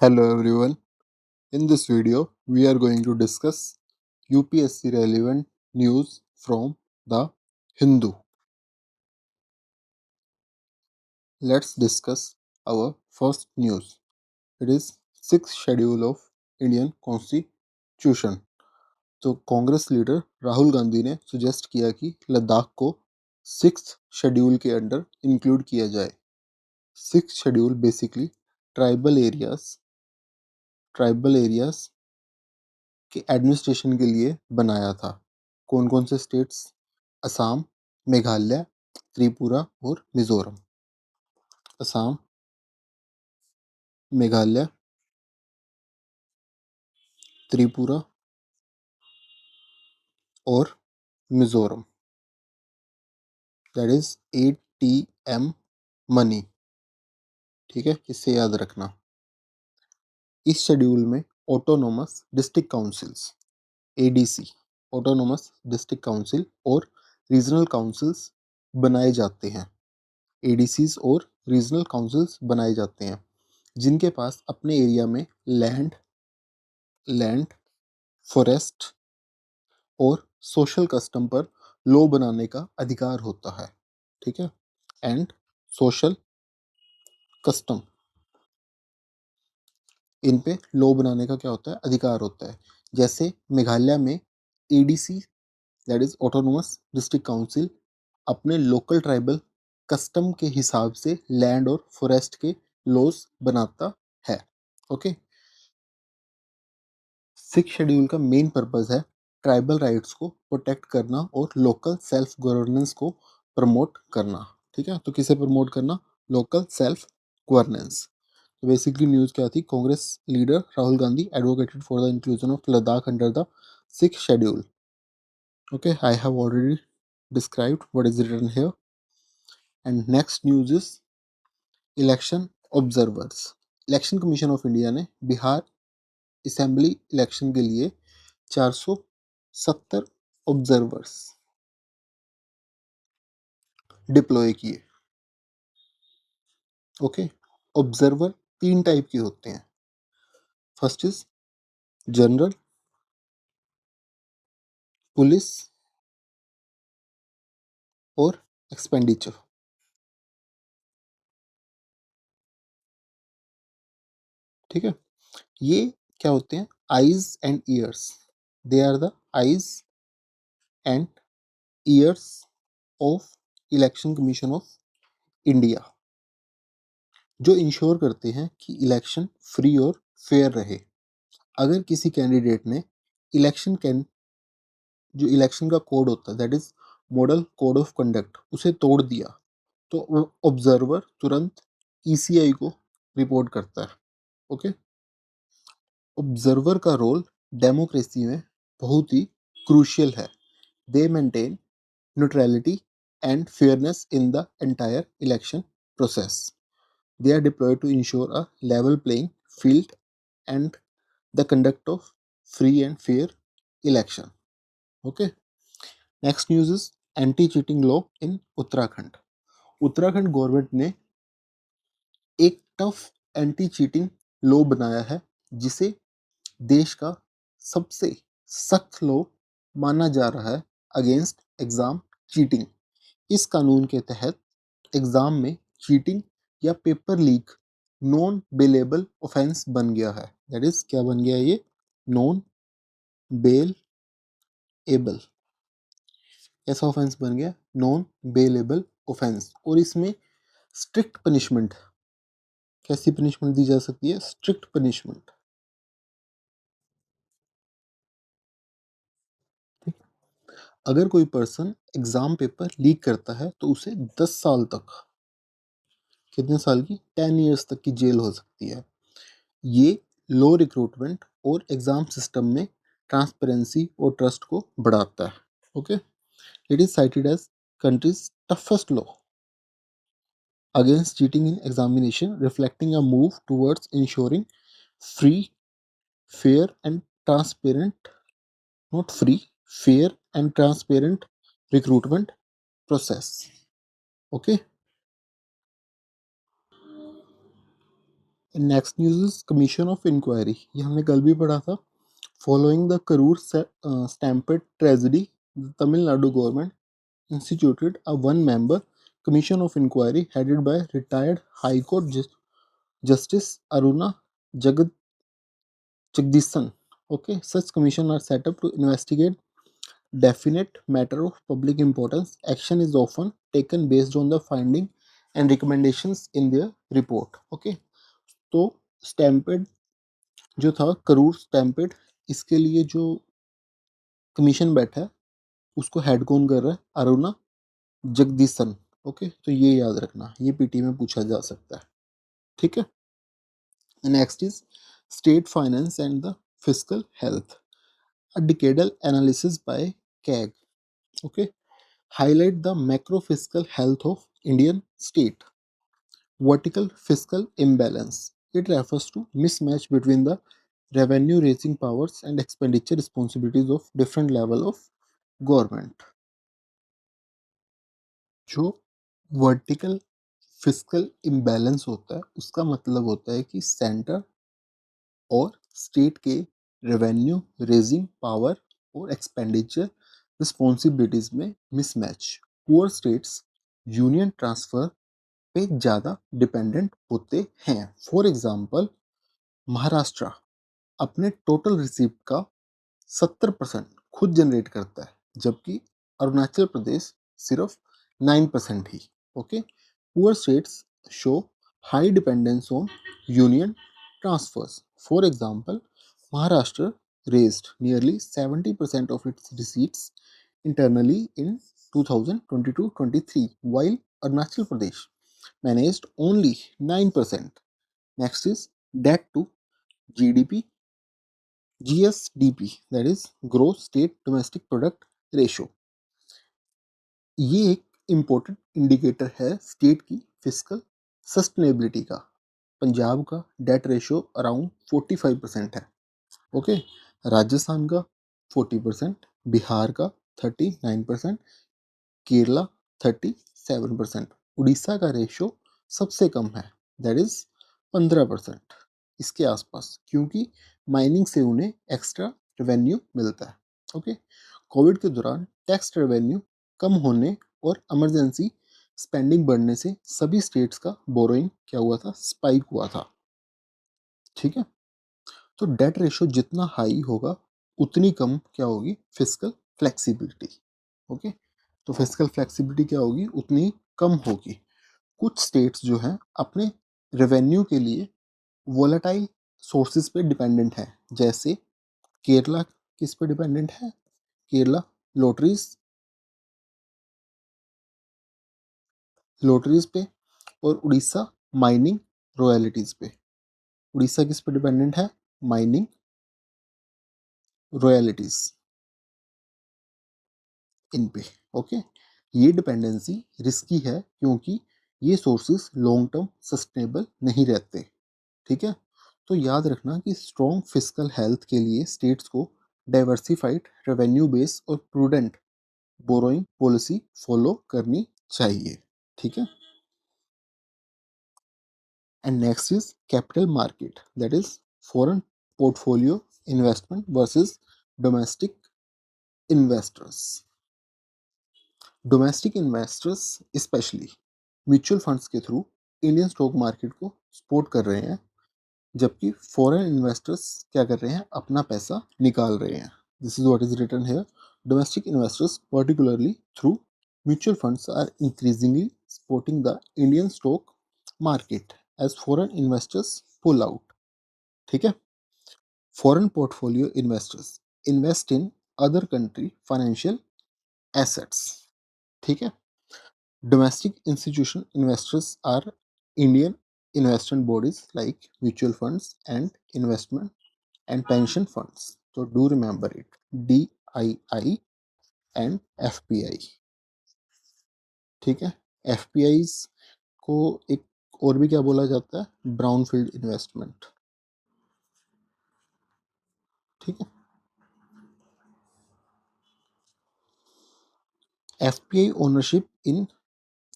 Hello everyone. In this video, we are going to discuss UPSC relevant news from the Hindu. Let's discuss our first news. It is sixth schedule of Indian Constitution. तो Congress leader Rahul Gandhi ने suggest किया कि लद्दाख को sixth schedule के under include किया जाए. Sixth schedule basically tribal areas के administration के लिए बनाया था. कौन कौन से स्टेट्स? असम, मेघालय, त्रिपुरा और मिजोरम. असम, मेघालय, त्रिपुरा और Mizoram. That is ATM money. ठीक है, इसे याद रखना. इस शेड्यूल में autonomous district councils ADC, autonomous district council और रीजनल काउंसिल्स बनाए जाते हैं. ADCs और रीजनल काउंसिल्स बनाए जाते हैं जिनके पास अपने एरिया में लैंड, फॉरेस्ट और सोशल कस्टम पर लॉ बनाने का अधिकार होता है. ठीक है, एंड सोशल कस्टम, इन पे लॉ बनाने का क्या होता है? अधिकार होता है. जैसे मेघालय में ADC, that is autonomous district council, अपने लोकल ट्राइबल कस्टम के हिसाब से लैंड और फॉरेस्ट के लॉज बनाता है. ओके. सिक्स शेड्यूल का मेन पर्पस है ट्राइबल राइट्स को प्रोटेक्ट करना और लोकल सेल्फ गवर्नेंस को प्रमोट करना. ठीक है, तो किसे प्रमोट करना? Local self governance. तो बेसिकली न्यूज़ क्या थी? Congress leader Rahul Gandhi advocated for the inclusion of Ladakh under the six schedule. Okay, I have already described what is written here. And next news is election observers. Election commission of India ने Bihar assembly election के लिए 470 observers deploy किए. Okay. Observer तीन type के होते हैं. First is general, police और expenditure. ठीक है, ये क्या होते हैं? Eyes and ears. They are the eyes and ears of election commission of India, जो इंश्योर करते हैं कि इलेक्शन फ्री और फेयर रहे. अगर किसी कैंडिडेट ने जो इलेक्शन का कोड होता है, that is model code of conduct, उसे तोड़ दिया तो वो ऑब्जर्वर तुरंत ECI को रिपोर्ट करता है. ओके. ऑब्जर्वर का रोल डेमोक्रेसी में बहुत ही क्रूशियल है. दे maintain neutrality and fairness in the entire election process. They are deployed to ensure a level playing field and the conduct of free and fair election. Okay. Next news is anti-cheating law in Uttarakhand. Uttarakhand government ने एक tough anti cheating law बनाया है जिसे देश का सबसे सख्त law माना जा रहा है अगेंस्ट एग्जाम चीटिंग. इस कानून के तहत एग्जाम में चीटिंग या paper leak non bailable offence बन गया है. दैट इज क्या बन गया? ये नॉन बेलेबल ऐसा ऑफेंस बन गया, नॉन बेलेबल ऑफेंस. और इसमें स्ट्रिक्ट पनिशमेंट, कैसी पनिशमेंट दी जा सकती है? Strict punishment. अगर कोई पर्सन एग्जाम पेपर लीक करता है तो उसे 10 साल तक, कितने साल की? 10 ईयर्स तक की जेल हो सकती है. ये लो रिक्रूटमेंट और एग्जाम सिस्टम में ट्रांसपेरेंसी और ट्रस्ट को बढ़ाता है. Okay. It is cited as countries toughest law against cheating in examination, reflecting a move towards ensuring free, fair and transparent, not free, fair and transparent recruitment process. Okay. Next news is commission of inquiry, ये हमने कल भी पढ़ा था। Following the Karur stampede tragedy, Tamil Nadu government instituted a one-member commission of inquiry headed by retired High Court Justice Aruna Jagad Jagdishan. Okay, such commission are set up to investigate definite matter of public importance. Action is often taken based on the finding and recommendations in their report. Okay, तो stampede जो था Karur stampede, इसके लिए जो commission बैठा है उसको head कौन कर रहा है? अरुणा जगदीशन। ओके, तो ये याद रखना, ये पीटी में पूछा जा सकता है। ठीक है। Next is state finance and the fiscal health, a decadal analysis by CAG, okay, highlight the macro fiscal health of Indian state. Vertical fiscal imbalance, it refers to mismatch between the revenue raising powers and expenditure responsibilities of different level of government. जो vertical fiscal imbalance होता है उसका मतलब होता है कि centre और state के रेवेन्यू रेजिंग पावर और एक्सपेंडिचर रिस्पॉन्सिबिलिटीज में mismatch. Poor states union transfer पे ज़्यादा डिपेंडेंट होते हैं। फॉर एग्जांपल, महाराष्ट्र अपने टोटल रिसीप्ट का 70% खुद जनरेट करता है, जबकि अरुणाचल प्रदेश सिर्फ 9% ही। Okay, poor states show high dependence on union transfers. For example, Maharashtra raised nearly 70% of its receipts internally in 2022-23, while Arunachal Pradesh managed only 9%. Next is debt to GDP, GSDP, that is Gross State Domestic Product Ratio. ये एक important indicator है state की physical sustainability का। पंजाब का debt ratio around 45% है। Okay, Rajasthan का 40%, बिहार का 39%, केरला 37%, उड़ीसा का रेशियो सबसे कम है, दैट इज 15% इसके आसपास, क्योंकि माइनिंग से उन्हें एक्स्ट्रा रेवेन्यू मिलता है। ओके, कोविड के दौरान टैक्स रेवेन्यू कम होने और इमरजेंसी स्पेंडिंग बढ़ने से सभी स्टेट्स का बोरोइंग क्या हुआ था? स्पाइक हुआ था। ठीक है, तो डेट रेशियो जितना हाई होगा उतनी कम क्या होगी? Physical flexibility. ओके, तो फिजिकल फ्लेक्सिबिलिटी क्या होगी? उतनी कम होगी। कुछ स्टेट्स जो हैं अपने रेवेन्यू के लिए वोलेटाइल सोर्सेज पे डिपेंडेंट है, जैसे केरला किस पे डिपेंडेंट है? केरला लॉटरीज, लॉटरीज पे, और उड़ीसा माइनिंग रॉयल्टीज पे। उड़ीसा किस पे डिपेंडेंट है? माइनिंग रॉयल्टीज इन पे। ओके, ये डिपेंडेंसी रिस्की है क्योंकि ये सोर्सेस लॉन्ग टर्म सस्टेनेबल नहीं रहते। ठीक है, तो याद रखना कि स्ट्रॉन्ग फिजिकल हेल्थ के लिए स्टेट्स को डाइवर्सिफाइड रेवेन्यू बेस और प्रूडेंट बोरोइंग पॉलिसी फॉलो करनी चाहिए। ठीक है, and next is capital market, that is foreign portfolio investment versus domestic investors. Domestic investors specially mutual funds के थ्रू इंडियन स्टॉक मार्केट को सपोर्ट कर रहे हैं, जबकि फॉरेन इन्वेस्टर्स क्या कर रहे हैं? अपना पैसा निकाल रहे हैं। This is what is written here. Domestic investors particularly through mutual funds are increasingly supporting the Indian stock market as foreign investors pull out. ठीक है, foreign portfolio investors invest in other country financial assets. ठीक है, domestic institutional investors are Indian investment bodies like mutual funds and investment and pension funds. So do remember it. DII and FPI. ठीक है, FPIs को एक और भी क्या बोला जाता है? Brownfield investment. ठीक है, FPI ownership in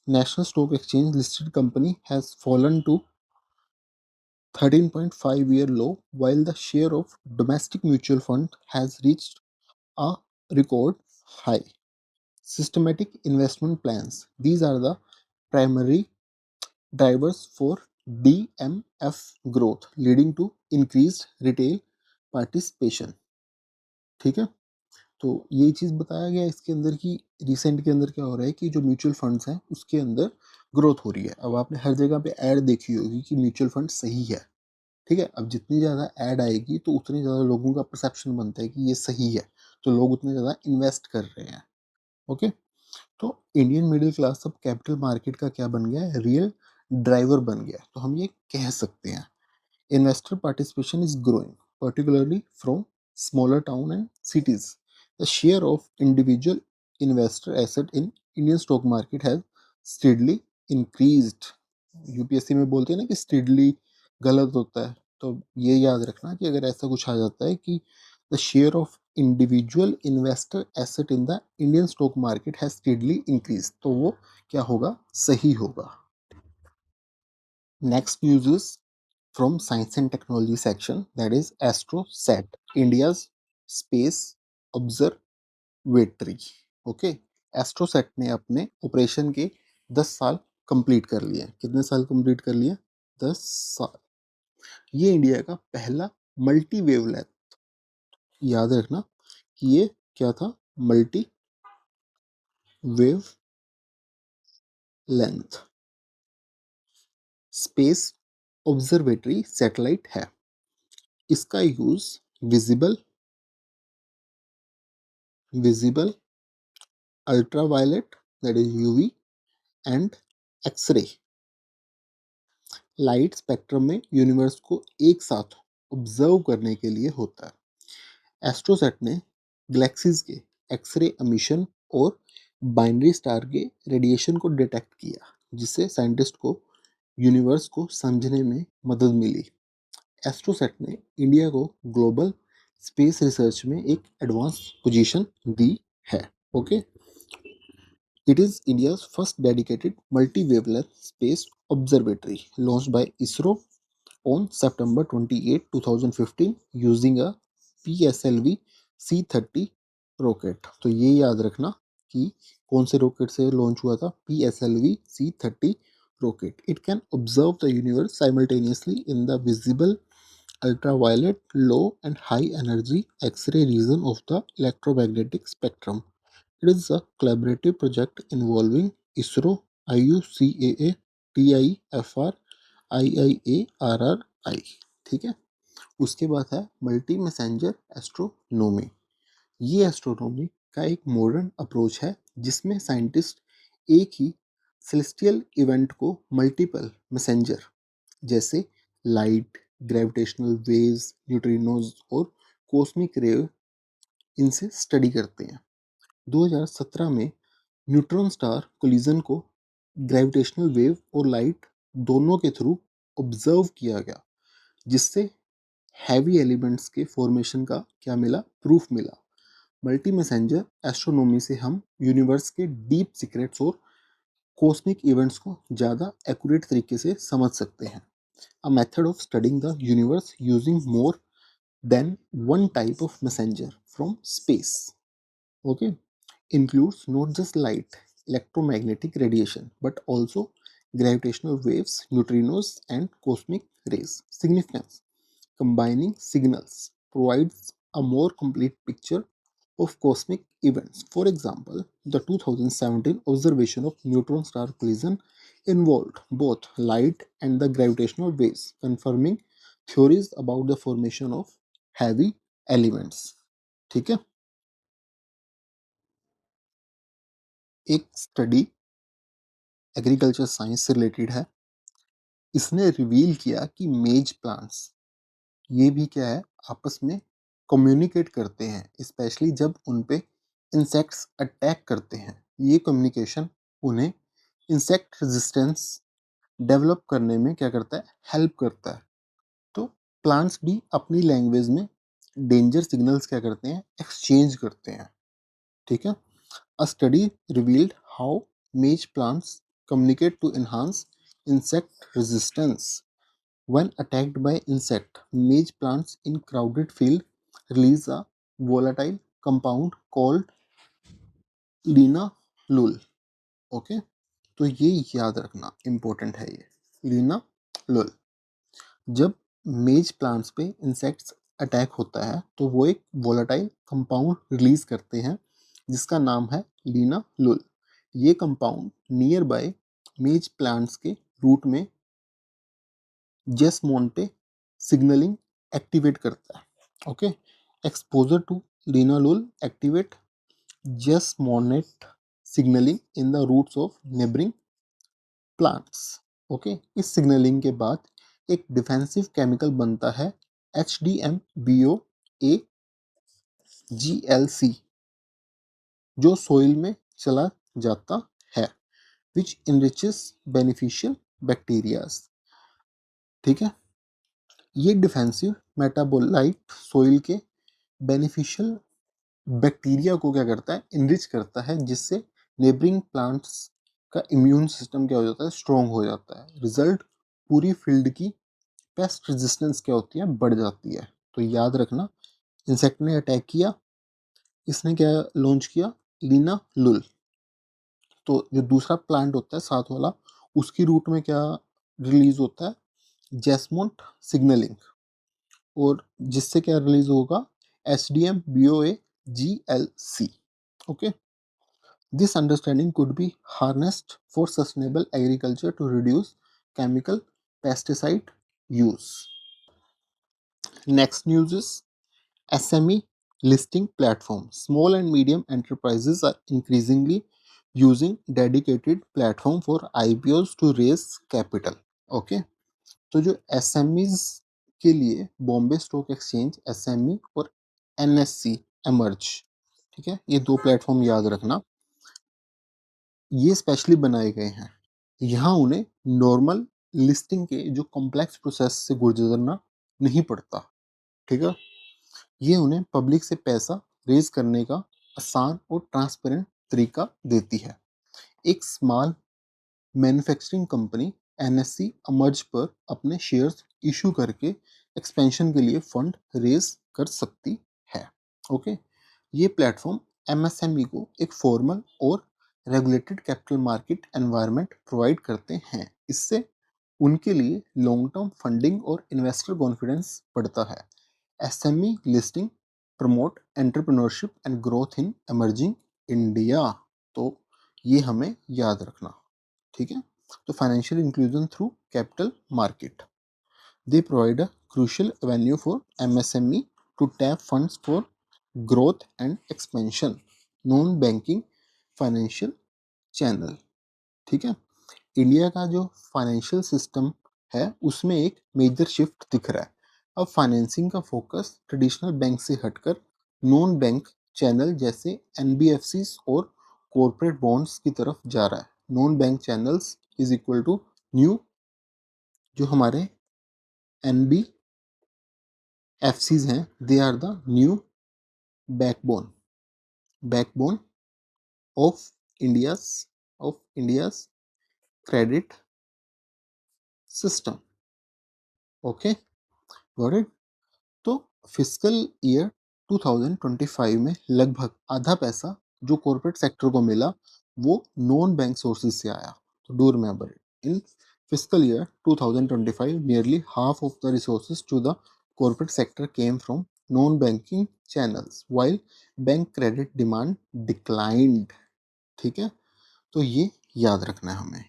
National Stock Exchange listed company has fallen to 13.5-year low, while the share of domestic mutual fund has reached a record high. Systematic investment plans. These are the primary drivers for DMF growth, leading to increased retail participation. ठीक है, तो ये चीज़ बताया गया इसके अंदर कि recent के अंदर क्या हो रहा है कि जो म्यूचुअल फंड्स हैं उसके अंदर ग्रोथ हो रही है। अब आपने हर जगह पे ऐड देखी होगी कि म्यूचुअल फंड सही है, ठीक है। अब जितनी ज़्यादा ऐड आएगी तो उतनी ज़्यादा लोगों का परसेप्शन बनता है कि ये सही है, तो लोग उतने ज़्यादा इन्वेस्ट कर रहे हैं। ओके, तो इंडियन मिडिल क्लास अब कैपिटल मार्केट का क्या बन गया है, रियल ड्राइवर बन गया है। तो हम ये कह सकते हैं investor participation is growing, particularly from smaller town and cities. The share of individual investor asset in Indian stock market has steadily increased. UPSC में बोलते हैं ना कि steadily गलत होता है, तो ये याद रखना कि अगर ऐसा कुछ आ जाता है कि the share of individual investor asset in the Indian stock market has steadily increased, तो वो क्या होगा, सही होगा। Next news is from Science and Technology section, that is AstroSat, India's space observatory. Okay, AstroSat ने अपने ऑपरेशन के 10 साल कंप्लीट कर लिए। कितने साल कंप्लीट कर लिए, 10 साल। ये इंडिया का पहला मल्टी वेवलेंथ, याद रखना कि ये क्या था, multi wavelength space observatory satellite है। इसका use visible visible ultraviolet, that is UV, and X-ray light spectrum में यूनिवर्स को एक साथ ऑब्जर्व करने के लिए होता है। एस्ट्रोसेट ने गैलेक्सीज के एक्सरे एमिशन और बाइनरी स्टार के रेडिएशन को डिटेक्ट किया, जिससे साइंटिस्ट को यूनिवर्स को समझने में मदद मिली। एस्ट्रोसेट ने इंडिया को ग्लोबल स्पेस रिसर्च में एक एडवांस पोजीशन दी है। Okay, it is India's first dedicated multi-wavelength space observatory, launched by ISRO on September 28, 2015 using a PSLV C30 rocket. तो ये याद रखना कि कौन से रॉकेट से लॉन्च हुआ था, PSLV C30 rocket. It can observe the universe simultaneously in the visible ultraviolet, low and high energy X-ray region of the electromagnetic spectrum. It is a collaborative project involving ISRO, IUCAA, TIFR, IIARRI। ठीक है, उसके बाद है multi messenger astronomy. ये astronomy का एक modern approach है जिसमें साइंटिस्ट एक ही सेलेस्टियल इवेंट को मल्टीपल मैसेंजर जैसे लाइट, ग्रेविटेशनल वेव्स, न्यूट्रिनोज और कॉस्मिक रेव इनसे स्टडी करते हैं। 2017 में न्यूट्रॉन स्टार कोलिजन को ग्रेविटेशनल वेव और लाइट दोनों के थ्रू ऑब्जर्व किया गया, जिससे हैवी एलिमेंट्स के फॉर्मेशन का क्या मिला, प्रूफ मिला। मल्टी मैसेंजर एस्ट्रोनॉमी से हम यूनिवर्स के डीप सीक्रेट्स और कॉस्मिक इवेंट्स को ज़्यादा एक्यूरेट तरीके से समझ सकते हैं। A method of studying the universe using more than one type of messenger from space. Okay, includes not just light, electromagnetic radiation, but also gravitational waves, neutrinos, and cosmic rays. Significance: combining signals provides a more complete picture of cosmic events. For example, the 2017 observation of neutron star collision involved both light and the gravitational waves, confirming theories about the formation of heavy elements. ठीक है, एक study agriculture science से related है। इसने reveal किया कि मेज plants ये भी क्या है, आपस में कम्युनिकेट करते हैं, स्पेशली जब उन पे इंसेक्ट्स अटैक करते हैं। ये कम्युनिकेशन उन्हें इंसेक्ट रेजिस्टेंस डेवलप करने में क्या करता है, हेल्प करता है। तो प्लांट्स भी अपनी लैंग्वेज में डेंजर सिग्नल्स क्या करते हैं, एक्सचेंज करते हैं। ठीक है, a study revealed how maize plants communicate to enhance insect resistance. When attacked by insect, maize plants in crowded field release a volatile compound called linalool. Okay, तो ये याद रखना इम्पोर्टेंट है ये linalool. जब मेज प्लांट्स पे इंसेक्ट्स अटैक होता है तो वो एक वोलाटाइल कंपाउंड रिलीज करते हैं जिसका नाम है linalool. ये compound nearby maize plants के रूट में जेसमोन्टे सिग्नलिंग एक्टिवेट करता है. Okay, exposure to linalool activate jasmonate signalling in the roots of neighbouring plants. Okay, इस सिग्नलिंग के बाद एक डिफेंसिव केमिकल बनता है HDMBOAGLC जो सोइल में चला जाता है विच इनरिचेस बेनिफिशियल बैक्टीरियाज. ठीक है, ये डिफेंसिव मेटाबोलाइट सोइल के बेनिफिशियल बैक्टीरिया को क्या करता है, इनरिच करता है, जिससे नेबरिंग प्लांट्स का इम्यून सिस्टम क्या हो जाता है, स्ट्रॉन्ग हो जाता है. रिजल्ट, पूरी फील्ड की पेस्ट रेजिस्टेंस क्या होती है, बढ़ जाती है. तो याद रखना, इंसेक्ट ने अटैक किया, इसने क्या लॉन्च किया, linalool. तो जो दूसरा प्लांट होता है साथ वाला, उसकी रूट में क्या रिलीज होता है, जेसमोन्ट सिग्नलिंग, और जिससे क्या रिलीज होगा, HDMBOAGLC. Okay, this understanding could be harnessed for sustainable agriculture to reduce chemical pesticide use. Next news is SME listing platform. Small and medium enterprises are increasingly using dedicated platform for IPOs to raise capital. Okay, तो जो SMEs के लिए Bombay stock exchange SME और NSC emerge, ठीक है, ये दो platform याद रखना. ये स्पेशली बनाए गए हैं, यहाँ उन्हें नॉर्मल लिस्टिंग के जो कॉम्प्लेक्स प्रोसेस से गुजरना नहीं पड़ता. ठीक है, ये उन्हें पब्लिक से पैसा रेज करने का आसान और ट्रांसपेरेंट तरीका देती है. एक small manufacturing company NSC emerged पर अपने शेयर्स इशू करके एक्सपेंशन के लिए फंड रेज कर सकती है. ओके, ये प्लेटफॉर्म एमएसएमई को एक फॉर्मल और regulated capital market environment provide करते हैं. इससे उनके लिए लॉन्ग टर्म फंडिंग और इन्वेस्टर कॉन्फिडेंस बढ़ता है. SME listing promote entrepreneurship and growth in emerging India. तो ये हमें याद रखना. ठीक है, तो financial inclusion through capital market, they provide a crucial avenue for MSME to tap funds for growth and expansion. Non banking financial channel. ठीक है, इंडिया का जो फाइनेंशियल सिस्टम है उसमें एक मेजर शिफ्ट दिख रहा है. अब फाइनेंसिंग का फोकस ट्रेडिशनल बैंक से हटकर नॉन बैंक चैनल जैसे एनबीएफसी और कॉरपोरेट बॉन्ड्स की तरफ जा रहा है. Non bank channels is equal to new, जो हमारे एनबीएफसीज हैं, they are the new backbone backbone of India's credit system. Okay, got it. तो फिस्कल ईयर 2025 में लगभग आधा पैसा जो कॉर्पोरेट सेक्टर को मिला वो नॉन बैंक सोर्सेज से आया. तो do remember it, in fiscal year 2025 nearly half of the resources to the corporate sector came from non banking channels while bank credit demand declined. ठीक है, तो ये याद रखना है हमें.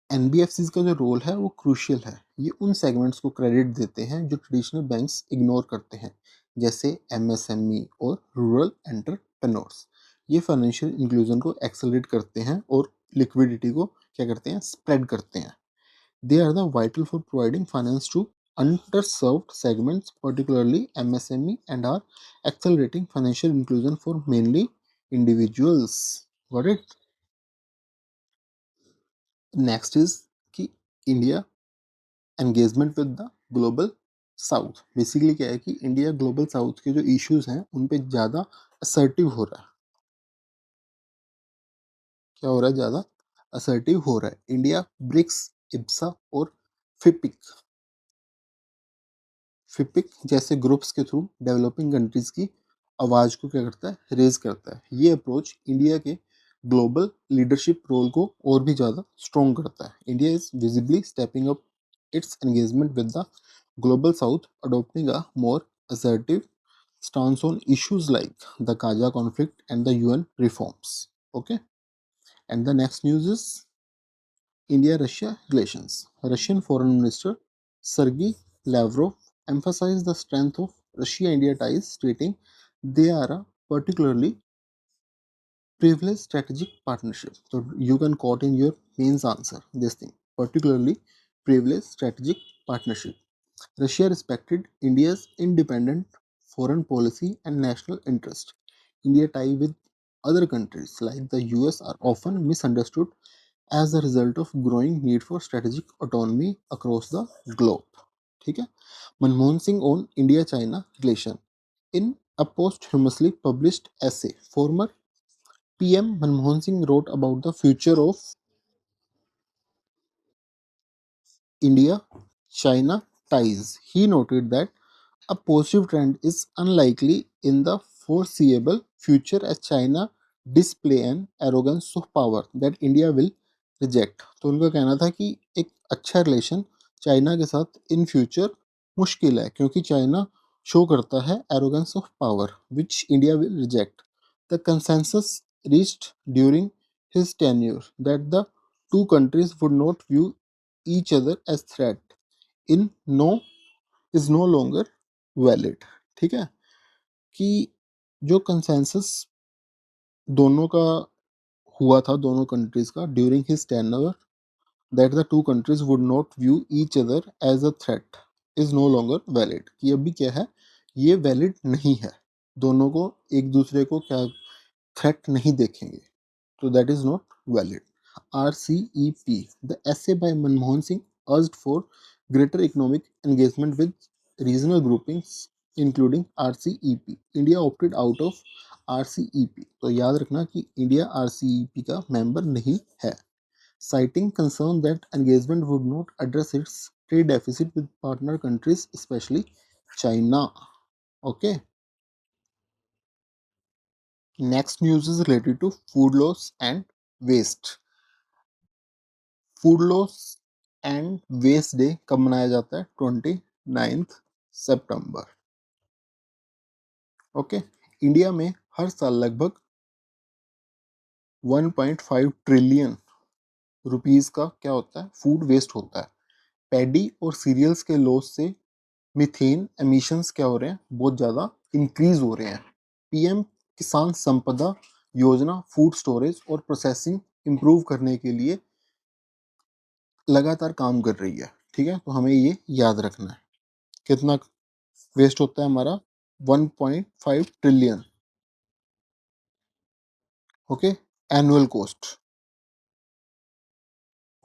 एनबीएफसीज का जो रोल है वो क्रूशियल है. ये उन सेगमेंट्स को क्रेडिट देते हैं जो ट्रेडिशनल बैंक्स इग्नोर करते हैं, जैसे एमएसएमई और रूरल एंटरप्रेन्योर्स. ये फाइनेंशियल इंक्लूजन को एक्सेलरेट करते हैं और लिक्विडिटी को क्या करते हैं, स्प्रेड करते हैं. They are the vital for providing finance to underserved segments, particularly MSME, and are accelerating financial inclusion for mainly individuals. Got it? Next is कि India engagement with the global south. Basically क्या है कि India global south के जो issues हैं उन पे ज़्यादा असर्टिव हो रहा है. क्या हो रहा है, ज़्यादा असर्टिव हो रहा है. इंडिया ब्रिक्स, इब्सा और फिपिक फिपिक जैसे ग्रुप्स के थ्रू डेवलपिंग कंट्रीज की आवाज को क्या करता है, रेज करता है। ये अप्रोच इंडिया के ग्लोबल लीडरशिप रोल को और भी ज़्यादा स्ट्रॉन्ग करता है। India is visibly stepping up its engagement with the global south, adopting a more assertive stance on issues like the Gaza conflict and the UN reforms. Okay, and the next news is India Russia relations. Russian Foreign Minister Sergei Lavrov emphasized the strength of Russia India ties, stating they are a particularly privileged strategic partnership. So you can quote in your mains answer this thing, particularly privileged strategic partnership. Russia respected India's independent foreign policy and national interest. India ties with other countries like the US are often misunderstood as a result of growing need for strategic autonomy across the globe. ठीक है? Manmohan Singh on India-China relation. In a posthumously published essay, former PM Manmohan Singh wrote about the future of India-China ties. He noted that a positive trend is unlikely in the foreseeable future as China display an arrogance of power that India will reject. तो उनका कहना था कि एक अच्छा relation China के साथ in future मुश्किल है क्योंकि चाइना शो करता है arrogance of power which India will reject. The consensus reached during his tenure that the two countries would not view each other as threat in no is no longer valid. ठीक है, कि जो consensus दोनों का हुआ था दोनों countries का during his tenure that the two countries would not view each other as a threat is no longer valid. कि अभी क्या है, ये वैलिड नहीं है, दोनों को एक दूसरे को क्या थ्रेट नहीं देखेंगे. So that is not valid. RCEP. The essay by Manmohan Singh urged for greater economic engagement with regional groupings, including RCEP. India opted out of RCEP. तो याद रखना कि इंडिया RCEP का मेंबर नहीं है. Citing concern that engagement would not address its trade deficit with partner countries, especially China. Okay. Next news is related to food loss and waste. Food loss and waste day कब मनाया जाता है? 29 सितंबर. Okay. India में हर साल लगभग 1.5 trillion rupees का क्या होता है, फूड वेस्ट होता है. पैडी और सीरियल्स के लॉस से मीथेन एमिशंस क्या हो रहे हैं, बहुत ज़्यादा इंक्रीज हो रहे हैं. पीएम किसान संपदा योजना फूड स्टोरेज और प्रोसेसिंग इंप्रूव करने के लिए लगातार काम कर रही है. ठीक है, तो हमें ये याद रखना है. कितना वेस्ट होता है हमारा? 1.5 ट्रिलियन. Okay, annual cost.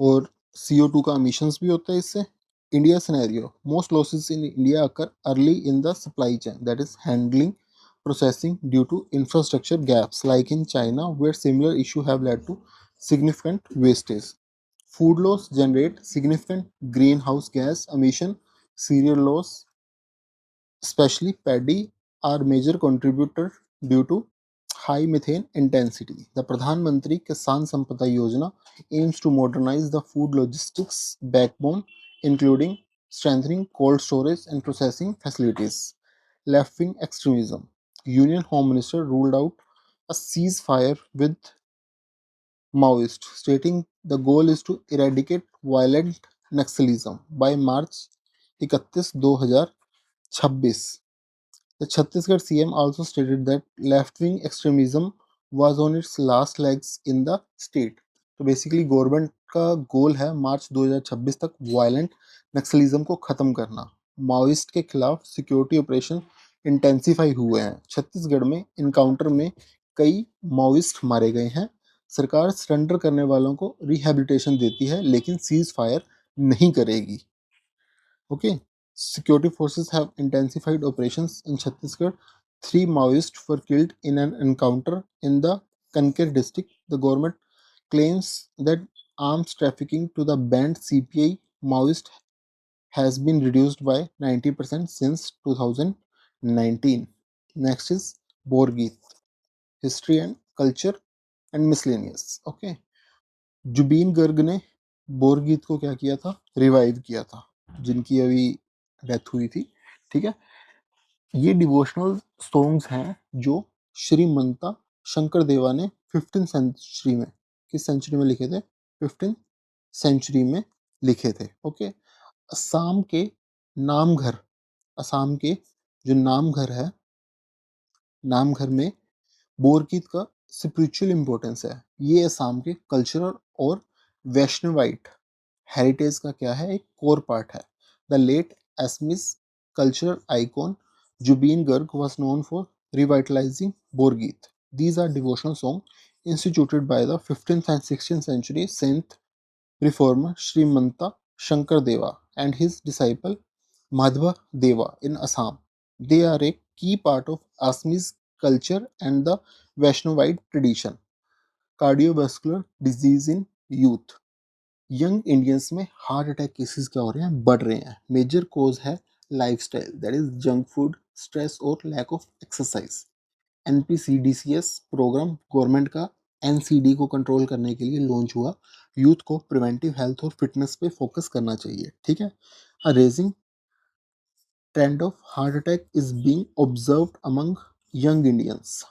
और CO2 का emissions भी होता है इससे. India scenario. Most losses in India occur early in the supply chain, that is handling processing due to infrastructure gaps like in China where similar issue have led to significant wastage. Food loss generate significant greenhouse gas emission. Cereal loss especially paddy, are major contributor due to high methane intensity. The Pradhan Mantri Kisan Sampada Yojana aims to modernize the food logistics backbone, including strengthening cold storage and processing facilities. Left-wing extremism. Union Home Minister ruled out a ceasefire with Maoist, stating the goal is to eradicate violent Naxalism by March 31, 2026. The Chhattisgarh CM also stated that left-wing extremism was on its last legs in the state. तो basically government का गोल है मार्च 2026 तक violent Naxalism को खत्म करना. Maoist के खिलाफ security operation intensify हुए हैं. छत्तीसगढ़ में इनकाउंटर में कई माओइस्ट मारे गए हैं. सरकार सरेंडर करने वालों को रिहेबिलिटेशन देती है लेकिन सीज फायर नहीं करेगी. Okay. Security forces have intensified operations in Chhattisgarh. Three Maoists were killed in an encounter in the Kanker district. The government claims that arms trafficking to the banned CPI Maoist has been reduced by 90% since 2019. Next is Borgit, history and culture and miscellaneous. Okay, Jubin Garg ने बोरगीत को क्या किया था, revive किया था, जिनकी अभी death हुई थी। ठीक है, ये डिवोशनल सॉन्ग्स हैं जो श्रीमंता शंकर देवा ने 15th सेंचुरी में, किस सेंचुरी में लिखे थे, 15th सेंचुरी में लिखे थे। ओके, असम के नामघर, असम के जो नामघर है, नामघर में बोरगीत का स्पिरिचुअल इंपॉर्टेंस है। ये असम के कल्चरल और वैष्णवाइट हेरिटेज का क्या है, एक कोर पार्ट है। The late Assamese cultural icon Zubeen Garg was known for revitalizing Borgit. These are devotional songs instituted by the 15th and 16th century saint reformer Srimanta Shankar Deva and his disciple Madhva Deva in Assam. They are a key part of Assamese culture and the Vaishnavite tradition. Cardiovascular disease in youth. Young Indians में heart attack cases क्या हो रहे हैं, बढ़ रहे हैं। Major cause है lifestyle, that is junk food, stress और lack of exercise. NPCDCS programme government का एनसीडी को कंट्रोल करने के लिए लॉन्च हुआ। यूथ को प्रिवेंटिव हेल्थ और फिटनेस पे फोकस करना चाहिए। ठीक है, raising trend of heart attack is being observed among young Indians,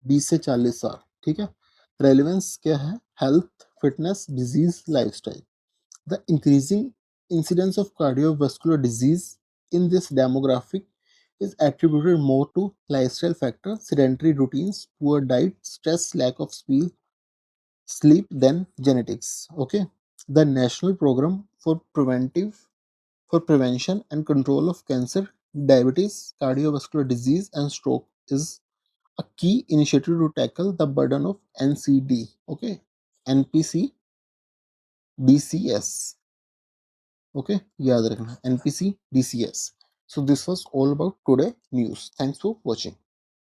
20 से 40 साल। ठीक है, रेलेवेंस क्या है, health, fitness, disease, lifestyle. The increasing incidence of cardiovascular disease in this demographic is attributed more to lifestyle factors, sedentary routines, poor diet, stress, lack of sleep than genetics. Okay, the National Program for Prevention and Control of Cancer, Diabetes, Cardiovascular Disease, and Stroke is a key initiative to tackle the burden of NCD. Okay, NPC DCS. Okay, याद रखना NPC DCS. So this was all about today news. Thanks for watching.